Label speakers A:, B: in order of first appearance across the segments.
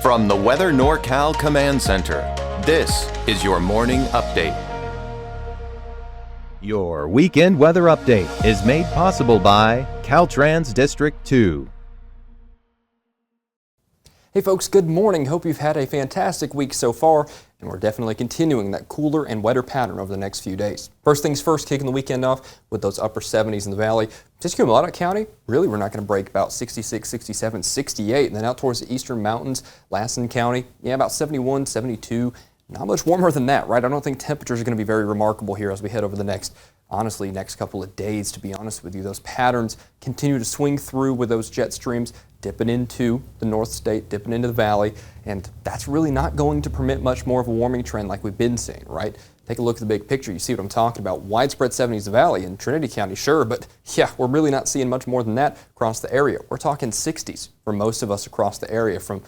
A: From the Weather NorCal Command Center, this is your morning update.
B: Your weekend weather update is made possible by Caltrans District 2.
C: Hey folks, good morning. Hope you've had a fantastic week so far, and we're definitely continuing that cooler and wetter pattern over the next few days. First things first, kicking the weekend off with those upper 70s in the valley. Siskiyou and Modoc County, really we're not going to break about 66, 67, 68, and then out towards the eastern mountains, Lassen County, about 71, 72. Not much warmer than that, right? I don't think temperatures are going to be very remarkable here as we head over the next couple of days, to be honest with you. Those patterns continue to swing through with those jet streams dipping into the North State, dipping into the valley, and that's really not going to permit much more of a warming trend like we've been seeing, right? Take a look at the big picture. You see what I'm talking about. Widespread 70s in the valley in Trinity County, sure, but yeah, we're really not seeing much more than that across the area. We're talking 60s for most of us across the area, from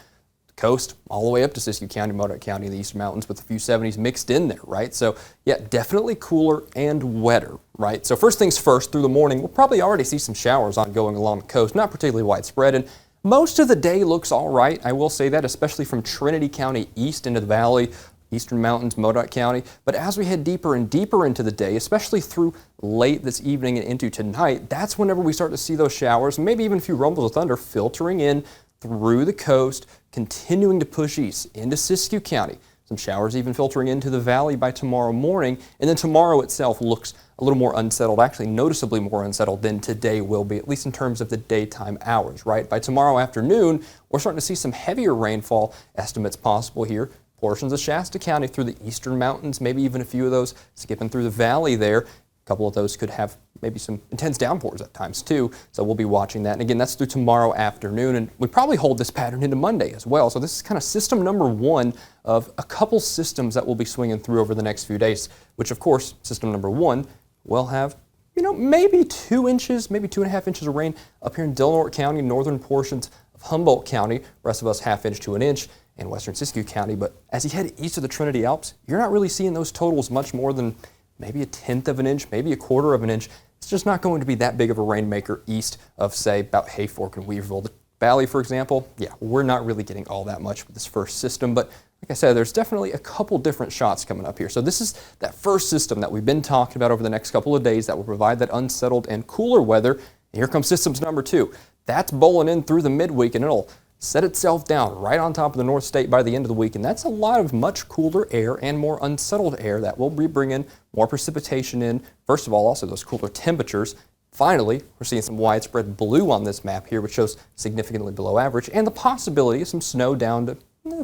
C: coast all the way up to Siskiyou County, Modoc County, the Eastern Mountains, with a few 70s mixed in there, right? So yeah, definitely cooler and wetter, right? So first things first, through the morning, we'll probably already see some showers ongoing along the coast, not particularly widespread, and most of the day looks all right. I will say that, especially from Trinity County east into the valley, Eastern Mountains, Modoc County. But as we head deeper and deeper into the day, especially through late this evening and into tonight, that's whenever we start to see those showers, maybe even a few rumbles of thunder filtering in through the coast, continuing to push east into Siskiyou County. Some showers even filtering into the valley by tomorrow morning, and then tomorrow itself looks a little more unsettled, actually noticeably more unsettled than today will be, at least in terms of the daytime hours, right? By tomorrow afternoon, we're starting to see some heavier rainfall estimates possible here. Portions of Shasta County through the eastern mountains, maybe even a few of those skipping through the valley there. A couple of those could have maybe some intense downpours at times too, so we'll be watching that. And again, that's through tomorrow afternoon, and we probably hold this pattern into Monday as well. So this is kind of system number one of a couple systems that will be swinging through over the next few days, which of course, system number one will have, maybe 2 inches, maybe 2.5 inches of rain up here in Delaware County, northern portions of Humboldt County, rest of us 1/2 inch to 1 inch, and western Siskiyou County. But as you head east of the Trinity Alps, you're not really seeing those totals much more than maybe 1/10 of an inch, maybe 1/4 of an inch. It's just not going to be that big of a rainmaker east of, say, about Hayfork and Weaverville. The valley, for example, yeah, we're not really getting all that much with this first system, but like I said, there's definitely a couple different shots coming up here. So this is that first system that we've been talking about over the next couple of days that will provide that unsettled and cooler weather. And here comes systems number two. That's bowling in through the midweek, and it'll set itself down right on top of the North State by the end of the week, and that's a lot of much cooler air and more unsettled air that will be bringing more precipitation in. First of all, also those cooler temperatures. Finally, we're seeing some widespread blue on this map here, which shows significantly below average, and the possibility of some snow down to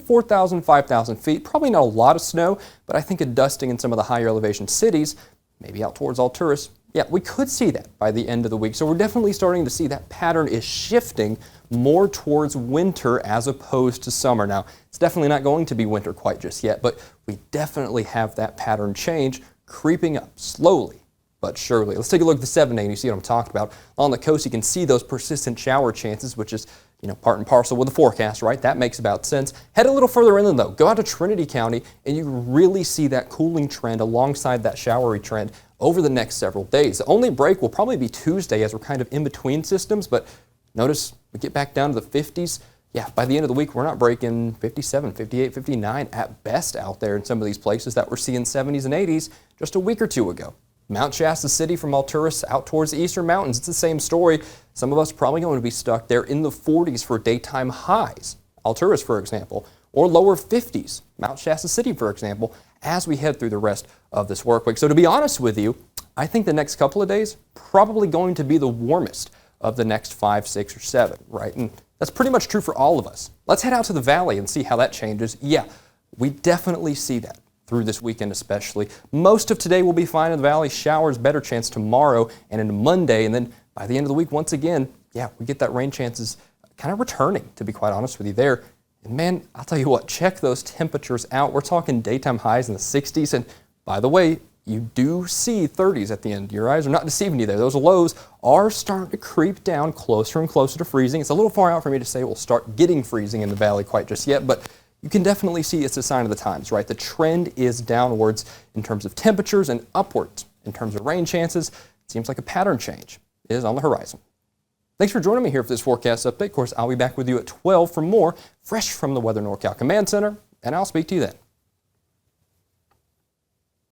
C: 4,000, 5,000 feet. Probably not a lot of snow, but I think a dusting in some of the higher elevation cities, maybe out towards Alturas. Yeah, we could see that by the end of the week. So we're definitely starting to see that pattern is shifting more towards winter as opposed to summer. Now, it's definitely not going to be winter quite just yet, but we definitely have that pattern change creeping up slowly but surely. Let's take a look at the 7-day and you see what I'm talking about. On the coast, you can see those persistent shower chances, which is part and parcel with the forecast, right? That makes about sense. Head a little further inland though. Go out to Trinity County and you really see that cooling trend alongside that showery trend over the next several days. The only break will probably be Tuesday as we're kind of in between systems, but notice we get back down to the 50s. Yeah, by the end of the week, we're not breaking 57, 58, 59 at best out there in some of these places that we're seeing 70s and 80s just a week or two ago. Mount Shasta City from Alturas out towards the eastern mountains, it's the same story. Some of us probably going to be stuck there in the 40s for daytime highs. Alturas, for example, or lower 50s. Mount Shasta City, for example, as we head through the rest of this work week. So to be honest with you, I think the next couple of days probably going to be the warmest of the next 5, 6, or 7, right? And that's pretty much true for all of us. Let's head out to the valley and see how that changes. Yeah, we definitely see that through this weekend especially. Most of today will be fine in the valley. Showers, better chance tomorrow and into Monday. And then by the end of the week, once again, yeah, we get that rain chances kind of returning, to be quite honest with you there. And man, I'll tell you what, check those temperatures out. We're talking daytime highs in the 60s. And by the way, you do see 30s at the end. Your eyes are not deceiving you there. Those lows are starting to creep down closer and closer to freezing. It's a little far out for me to say we'll start getting freezing in the valley quite just yet, but you can definitely see it's a sign of the times, right? The trend is downwards in terms of temperatures and upwards in terms of rain chances. It seems like a pattern change is on the horizon. Thanks for joining me here for this forecast update. Of course, I'll be back with you at 12 for more fresh from the Weather NorCal Command Center, and I'll speak to you then.